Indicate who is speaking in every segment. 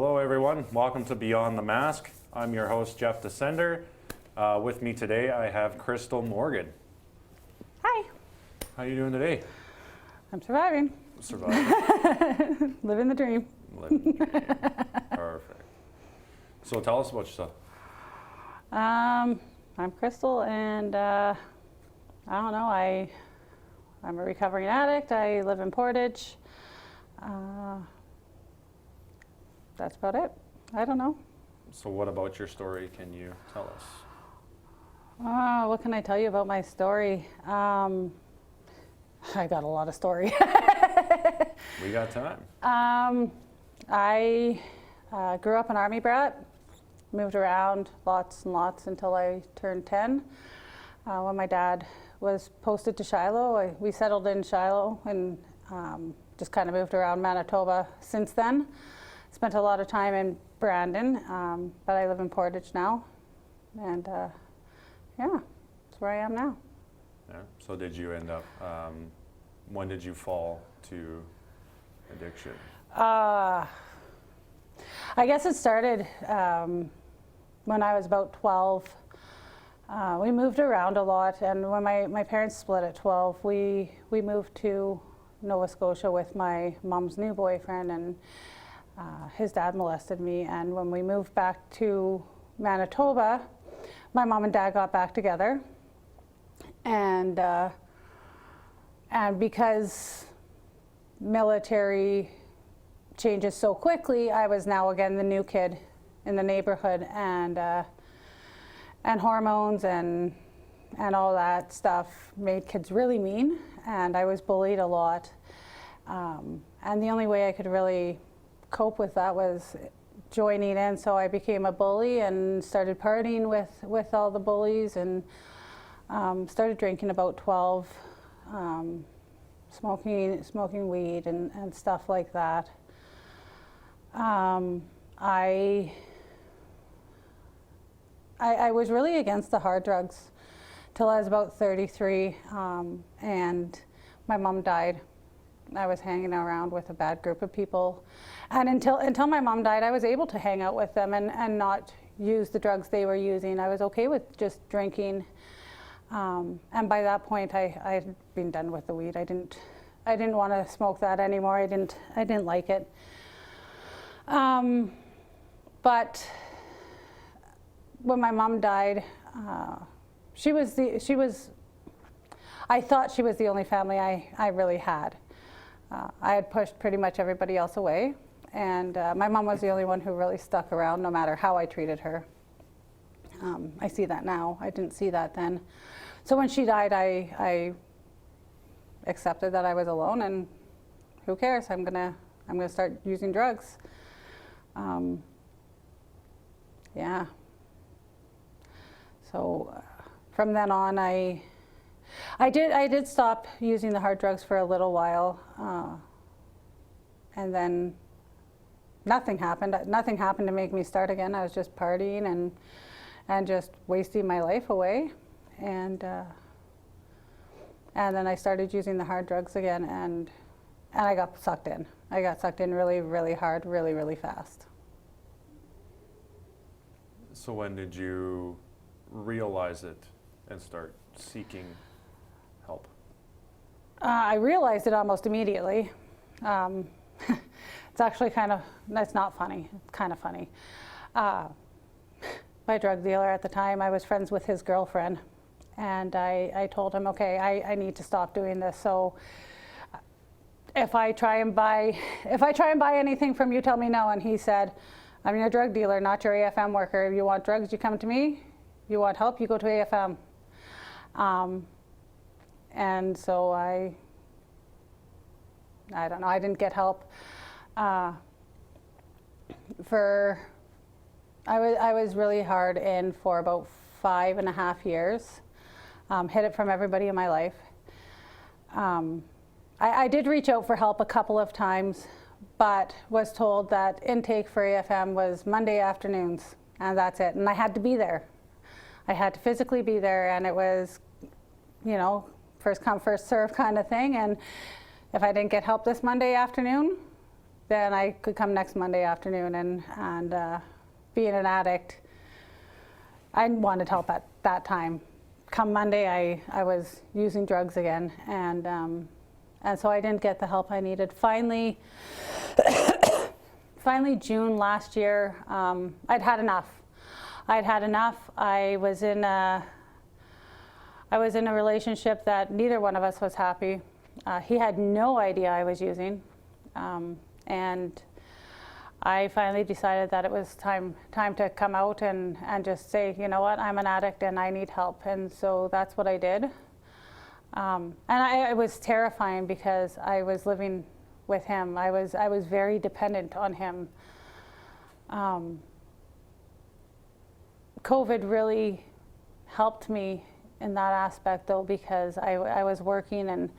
Speaker 1: Hello everyone, welcome to Beyond the Mask. I'm your host Jeff Descender. With me today I have Krystal Morgan.
Speaker 2: Hi.
Speaker 1: How are you doing today?
Speaker 2: I'm surviving.
Speaker 1: Surviving?
Speaker 2: Living the dream.
Speaker 1: Living the dream. Perfect. So tell us about yourself.
Speaker 2: I'm Krystal, and I don't know, I'm a recovering addict. I live in Portage. That's about it. I don't know.
Speaker 1: So what about your story can you tell us?
Speaker 2: What can I tell you about my story? I got a lot of story.
Speaker 1: We got time.
Speaker 2: I grew up an Army brat, moved around lots and lots until I turned 10. When my dad was posted to Shiloh, we settled in Shiloh and just kind of moved around Manitoba since then. Spent a lot of time in Brandon, but I live in Portage now. And yeah, that's where I am now.
Speaker 1: Yeah. So did you end up, when did you fall to addiction?
Speaker 2: I guess it started when I was about 12. We moved around a lot, and when my parents split at 12, we moved to Nova Scotia with my mom's new boyfriend, and his dad molested me. And when we moved back to Manitoba, my mom and dad got back together, and because military changes so quickly, I was now again the new kid in the neighborhood, and hormones and all that stuff made kids really mean, and I was bullied a lot. And the only way I could really cope with that was joining in, so I became a bully and started partying with all the bullies, and started drinking about 12, smoking weed and stuff like that. I was really against the hard drugs till I was about 33, and my mom died. I was hanging around with a bad group of people, and until my mom died, I was able to hang out with them and not use the drugs they were using. I was okay with just drinking, and by that point, I had been done with the weed. I didn't want to smoke that anymore. I didn't like it. But when my mom died, I thought she was the only family I really had. I had pushed pretty much everybody else away, and my mom was the only one who really stuck around no matter how I treated her. I see that now. I didn't see that then. So when she died, I accepted that I was alone, and who cares? I'm gonna start using drugs. Yeah. So from then on, I did stop using the hard drugs for a little while, and then nothing happened. Nothing happened to make me start again. I was just partying and just wasting my life away, and then I started using the hard drugs again, and I got sucked in. I got sucked in really, really hard, really, really fast.
Speaker 1: So when did you realize it and start seeking help?
Speaker 2: I realized it almost immediately. It's actually that's not funny, it's kind of funny. My drug dealer at the time, I was friends with his girlfriend, and I told him, okay, I need to stop doing this. So if I try and buy anything from you, tell me no. And he said, I'm your drug dealer, not your AFM worker. If you want drugs, you come to me. You want help, you go to AFM. And so I don't know, I didn't get help. I was really hard in for about 5.5 years. Hid it from everybody in my life. I did reach out for help a couple of times, but was told that intake for AFM was Monday afternoons, and that's it. And I had to be there. I had to physically be there, and it was, first come, first serve kind of thing. And if I didn't get help this Monday afternoon, then I could come next Monday afternoon and being an addict, I wanted help at that time. Come Monday, I was using drugs again, and so I didn't get the help I needed. Finally, June last year, I'd had enough. I was in a relationship that neither one of us was happy. He had no idea I was using, and I finally decided that it was time to come out and just say, you know what, I'm an addict and I need help. And so that's what I did. And it was terrifying because I was living with him. I was very dependent on him. COVID really helped me in that aspect, though, because I was working and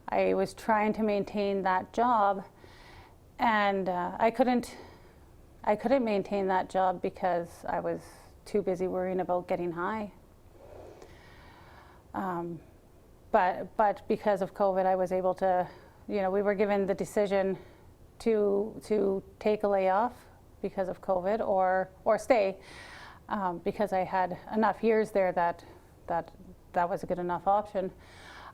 Speaker 2: I was trying to maintain that job, and I couldn't maintain that job because I was too busy worrying about getting high. But because of COVID, I was able to, we were given the decision to take a layoff because of COVID or stay, because I had enough years there that was a good enough option.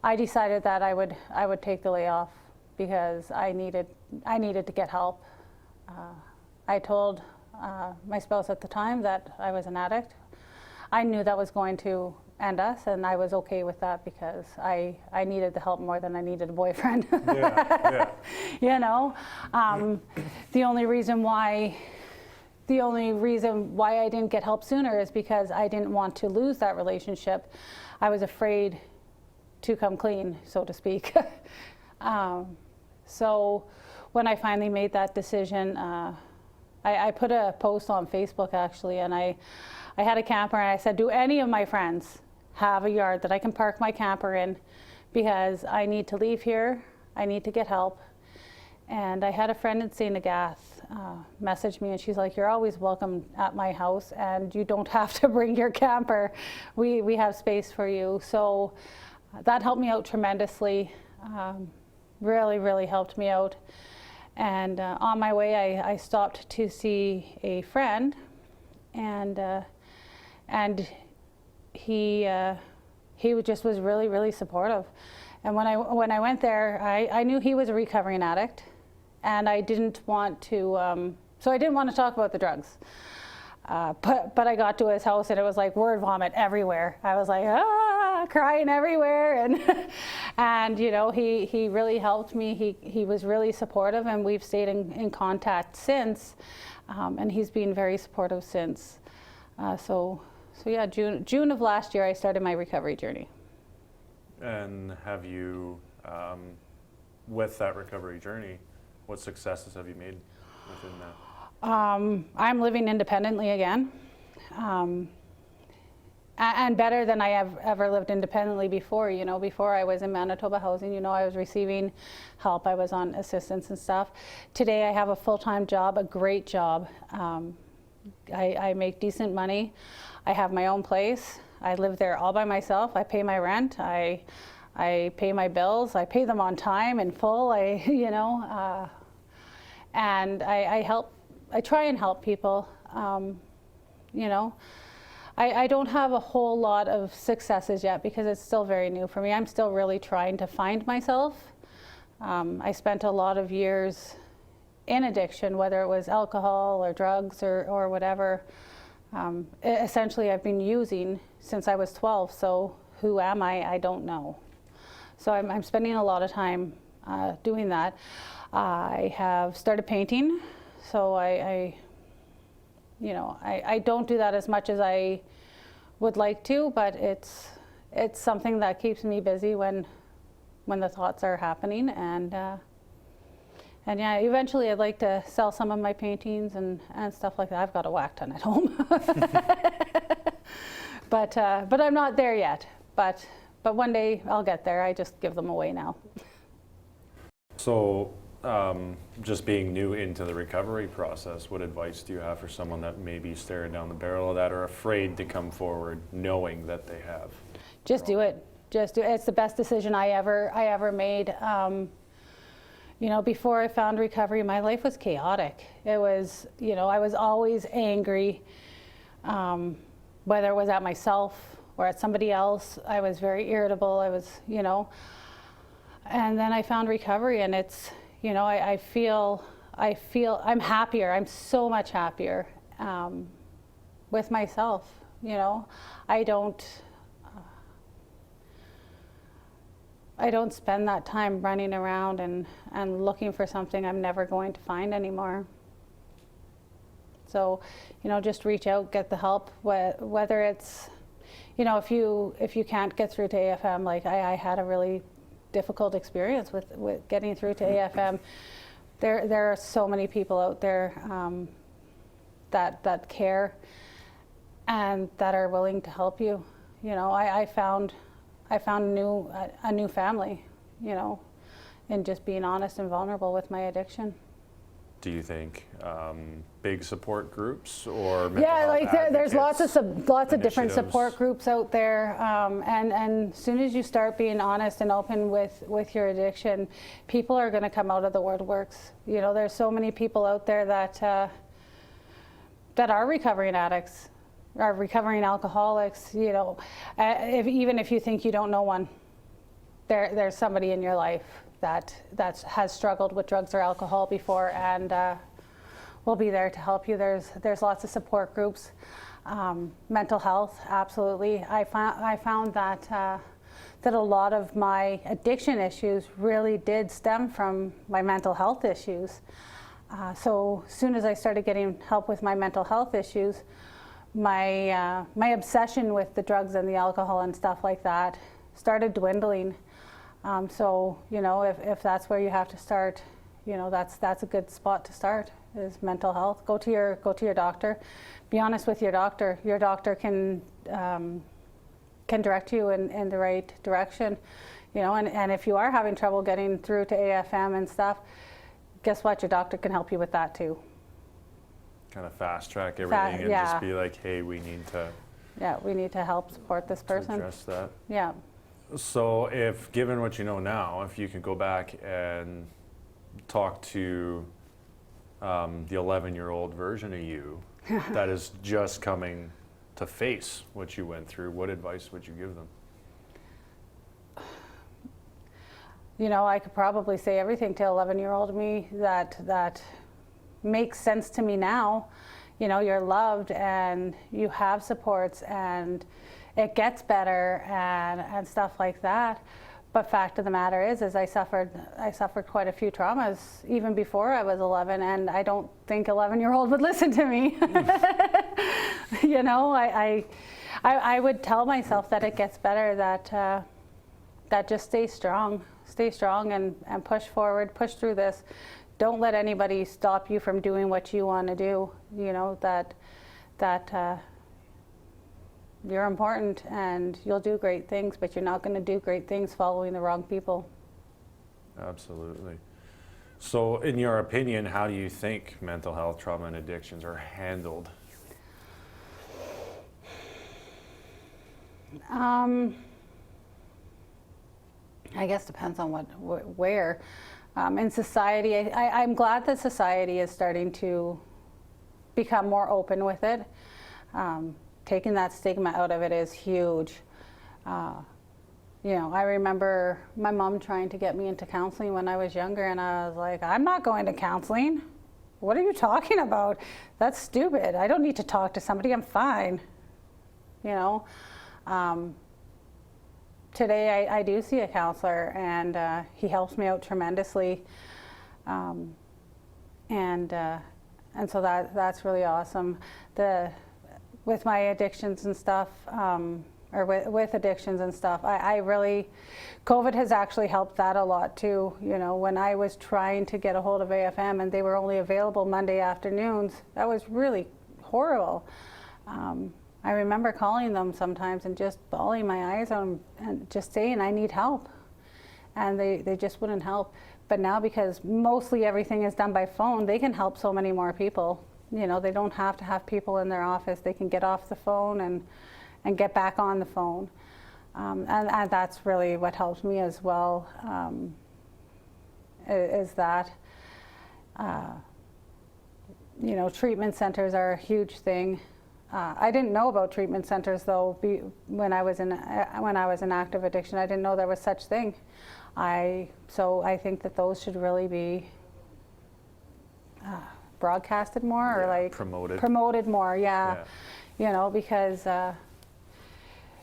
Speaker 2: I decided that I would take the layoff because I needed to get help. I told my spouse at the time that I was an addict. I knew that was going to end us, and I was okay with that because I needed the help more than I needed a boyfriend.
Speaker 1: Yeah.
Speaker 2: The only reason why I didn't get help sooner is because I didn't want to lose that relationship. I was afraid to come clean, so to speak. So when I finally made that decision, I put a post on Facebook, actually, and I had a camper, and I said, do any of my friends have a yard that I can park my camper in, because I need to leave here, I need to get help. And I had a friend in St. Agath message me, and she's like, you're always welcome at my house, and you don't have to bring your camper. We have space for you. So that helped me out tremendously. Really, really helped me out. And on my way, I stopped to see a friend, and he just was really, really supportive. And when I went there, I knew he was a recovering addict, and I didn't want to. So I didn't want to talk about the drugs. But I got to his house, and it was like word vomit everywhere. I was like, crying everywhere, and he really helped me. He was really supportive, and we've stayed in contact since, and he's been very supportive since. So yeah, June of last year, I started my recovery journey.
Speaker 1: And have you, with that recovery journey, what successes have you made within that?
Speaker 2: I'm living independently again, and better than I have ever lived independently before. Before I was in Manitoba housing, I was receiving help. I was on assistance and stuff. Today I have a full-time job, a great job. I make decent money. I have my own place. I live there all by myself. I pay my rent. I pay my bills. I pay them on time in full. And I help. I try and help people. I don't have a whole lot of successes yet because it's still very new for me. I'm still really trying to find myself. I spent a lot of years in addiction, whether it was alcohol or drugs or whatever. Essentially, I've been using since I was 12, so who am I? I don't know. So I'm spending a lot of time doing that. I have started painting, so I don't do that as much as I would like to, but it's something that keeps me busy when the thoughts are happening, and yeah, eventually I'd like to sell some of my paintings and stuff like that. I've got a whack ton at home. But I'm not there yet. But one day I'll get there. I just give them away now.
Speaker 1: So just being new into the recovery process, what advice do you have for someone that may be staring down the barrel of that or afraid to come forward knowing that they have?
Speaker 2: Just do it. Just do it. It's the best decision I ever made. Before I found recovery, my life was chaotic. It was, I was always angry, whether it was at myself or at somebody else. I was very irritable. I was, and then I found recovery, and it's, I feel I'm happier. I'm so much happier with myself. I don't spend that time running around and looking for something I'm never going to find anymore. So, just reach out, get the help, whether it's, if you can't get through to AFM, like I had a really difficult experience with getting through to AFM. There are so many people out there that care and that are willing to help you. I found a new family, and just being honest and vulnerable with my addiction.
Speaker 1: Do you think big support groups or mental
Speaker 2: yeah,
Speaker 1: health
Speaker 2: like there's lots of different
Speaker 1: initiatives?
Speaker 2: support groups out there, and as soon as you start being honest and open with your addiction, people are going to come out of the woodworks. There's so many people out there that are recovering addicts, are recovering alcoholics. Even if you think you don't know one, there's somebody in your life that has struggled with drugs or alcohol before, and will be there to help you. There's lots of support groups. Mental health, absolutely. I found that a lot of my addiction issues really did stem from my mental health issues. So as soon as I started getting help with my mental health issues, my obsession with the drugs and the alcohol and stuff like that started dwindling. So if that's where you have to start, that's a good spot to start, is mental health. Go to your doctor. Be honest with your doctor. Your doctor can direct you in the right direction. And if you are having trouble getting through to AFM and stuff, guess what? Your doctor can help you with that too.
Speaker 1: Kind of fast track everything and
Speaker 2: yeah.
Speaker 1: just be like, hey, we need to
Speaker 2: help support this person.
Speaker 1: address that.
Speaker 2: Yeah.
Speaker 1: So if, given what you know now, if you could go back and talk to the 11-year-old version of you that is just coming to face what you went through, what advice would you give them?
Speaker 2: I could probably say everything to 11-year-old me that makes sense to me now. You're loved and you have supports and it gets better and stuff like that. But fact of the matter is I suffered quite a few traumas even before I was 11, and I don't think 11-year-old would listen to me. I would tell myself that it gets better, that just stay strong and push forward, push through this. Don't let anybody stop you from doing what you want to do. That you're important and you'll do great things, but you're not going to do great things following the wrong people.
Speaker 1: Absolutely. So in your opinion, how do you think mental health, trauma, and addictions are handled?
Speaker 2: I guess depends on where. In society, I'm glad that society is starting to become more open with it. Taking that stigma out of it is huge. I remember my mom trying to get me into counseling when I was younger, and I was like, I'm not going to counseling. What are you talking about? That's stupid. I don't need to talk to somebody. I'm fine. Today I do see a counselor, and he helps me out tremendously. And so that's really awesome. With my addictions and stuff, or with addictions and stuff, COVID has actually helped that a lot too. When I was trying to get a hold of AFM and they were only available Monday afternoons, that was really horrible. I remember calling them sometimes and just bawling my eyes out and just saying, I need help. And they just wouldn't help. But now, because mostly everything is done by phone, they can help so many more people. They don't have to have people in their office. They can get off the phone and get back on the phone. And that's really what helps me as well. is that, treatment centers are a huge thing. I didn't know about treatment centers though. When I was in active addiction, I didn't know there was such thing. So I think that those should really be broadcasted more, or like promoted more. Yeah.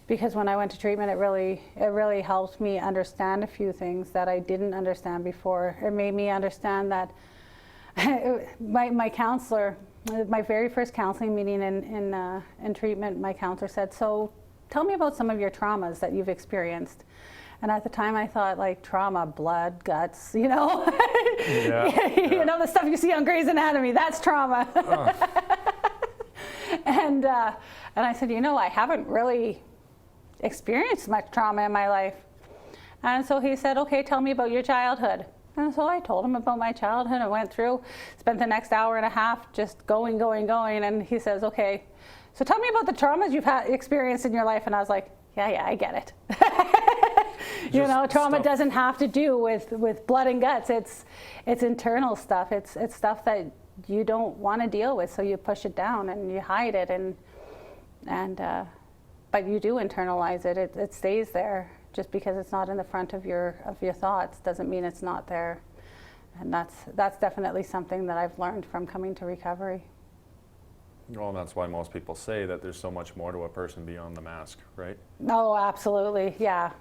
Speaker 2: Because when I went to treatment, it really helped me understand a few things that I didn't understand before. It made me understand that my counselor, my very first counseling meeting in treatment, my counselor said, "So tell me about some of your traumas that you've experienced." And at the time I thought, like, trauma, blood, guts,
Speaker 1: Yeah.
Speaker 2: The stuff you see on Grey's Anatomy, that's trauma. And I said, I haven't really experienced much trauma in my life. And so he said, "Okay, tell me about your childhood." And so I told him about my childhood. I went through, spent the next hour and a half just going. And he says, "Okay, so tell me about the traumas you've experienced in your life." And I was like, yeah, I get it. Trauma doesn't have to do with blood and guts. It's internal stuff. It's stuff that you don't want to deal with, so you push it down and you hide it, but you do internalize it. It stays there. Just because it's not in the front of your thoughts doesn't mean it's not there. And that's definitely something that I've learned from coming to recovery.
Speaker 1: Well, and that's why most people say that there's so much more to a person beyond the mask, right?
Speaker 2: Oh, absolutely. Yeah.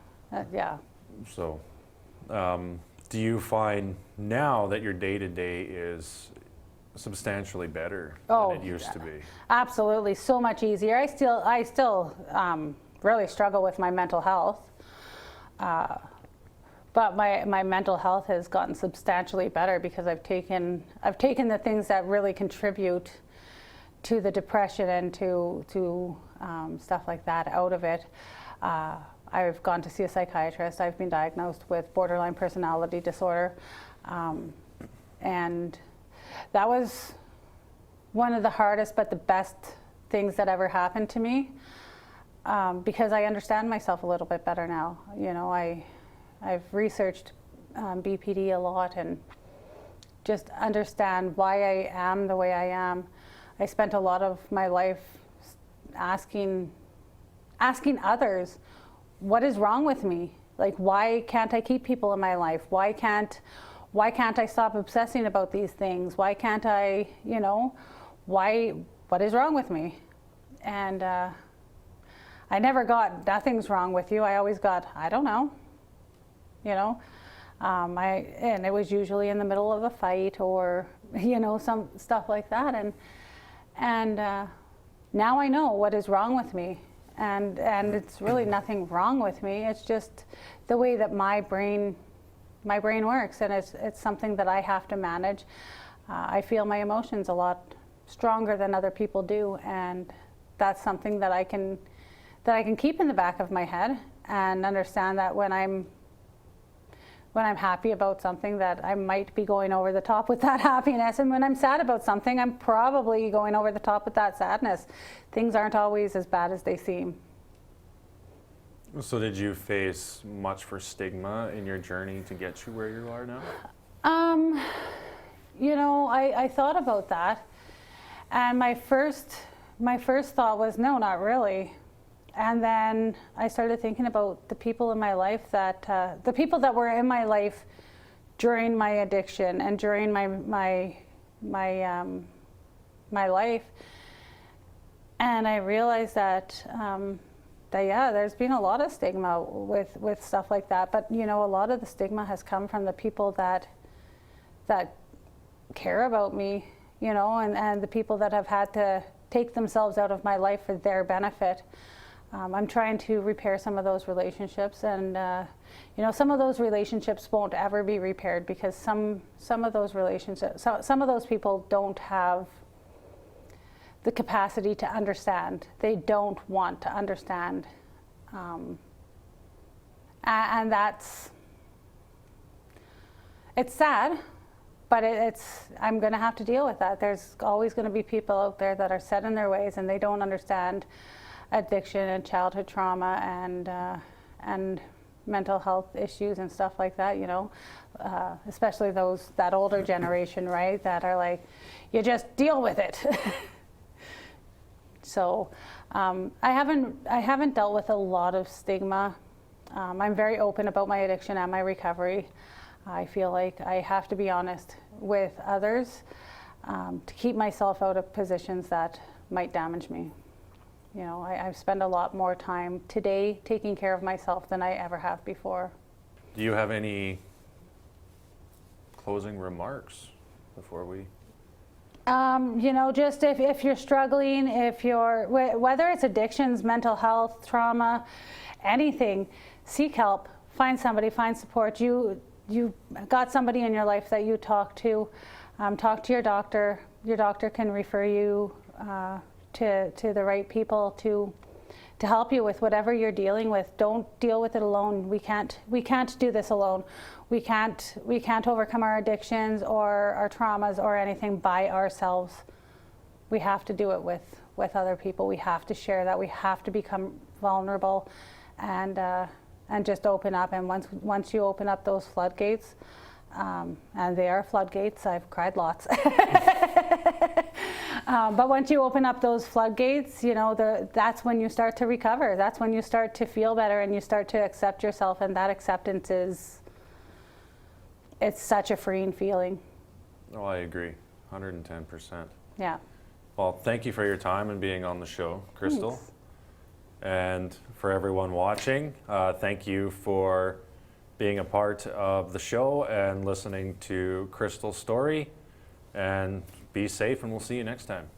Speaker 2: Yeah.
Speaker 1: So, do you find now that your day-to-day is substantially better than it used to be?
Speaker 2: Absolutely. So much easier. I still really struggle with my mental health. But my mental health has gotten substantially better because I've taken the things that really contribute to the depression and to stuff like that out of it. I've gone to see a psychiatrist. I've been diagnosed with borderline personality disorder, and that was one of the hardest but the best things that ever happened to me. Because I understand myself a little bit better now. I've researched BPD a lot and just understand why I am the way I am. I spent a lot of my life asking others, what is wrong with me? Like, why can't I keep people in my life? Why can't I stop obsessing about these things? Why can't I, what is wrong with me? And I never got, nothing's wrong with you. I always got, I don't know, and it was usually in the middle of a fight or, some stuff like that. And now I know what is wrong with me. And it's really nothing wrong with me. It's just the way that my brain works, and it's something that I have to manage. I feel my emotions a lot stronger than other people do, and that's something that I can keep in the back of my head and understand that when I'm happy about something, that I might be going over the top with that happiness, and when I'm sad about something, I'm probably going over the top with that sadness. Things aren't always as bad as they seem.
Speaker 1: So did you face much for stigma in your journey to get you where you are now?
Speaker 2: I thought about that, and my first thought was, no, not really. And then I started thinking about the people in my life the people that were in my life during my addiction and during my life. And I realized that there's been a lot of stigma with stuff like that. But, a lot of the stigma has come from the people that care about me, and the people that have had to take themselves out of my life for their benefit. I'm trying to repair some of those relationships, and some of those relationships won't ever be repaired because some of those relationships, some of those people don't have the capacity to understand. They don't want to understand, and it's sad, but I'm going to have to deal with that. There's always going to be people out there that are set in their ways and they don't understand addiction and childhood trauma and mental health issues and stuff like that, you know, especially that older generation, right, that are like, you just deal with it. So I haven't dealt with a lot of stigma. I'm very open about my addiction and my recovery. I feel like I have to be honest with others to keep myself out of positions that might damage me. You know, I've spent a lot more time today taking care of myself than I ever have before.
Speaker 1: Do you have any closing remarks before we?
Speaker 2: You know, just if you're struggling, whether it's addictions, mental health, trauma, anything, seek help, find somebody, find support. You got somebody in your life that you talk to your doctor. Your doctor can refer you to the right people to help you with whatever you're dealing with. Don't deal with it alone. We can't do this alone. We can't overcome our addictions or our traumas or anything by ourselves. We have to do it with other people. We have to share that. We have to become vulnerable and just open up. And once you open up those floodgates, and they are floodgates, I've cried lots. But once you open up those floodgates, you know, that's when you start to recover. That's when you start to feel better and you start to accept yourself. And that acceptance it's such a freeing feeling.
Speaker 1: Oh, I agree, 110%.
Speaker 2: Yeah.
Speaker 1: Well, thank you for your time and being on the show, Krystal.
Speaker 2: Thanks.
Speaker 1: And for everyone watching, thank you for being a part of the show and listening to Krystal's story. And be safe, and we'll see you next time.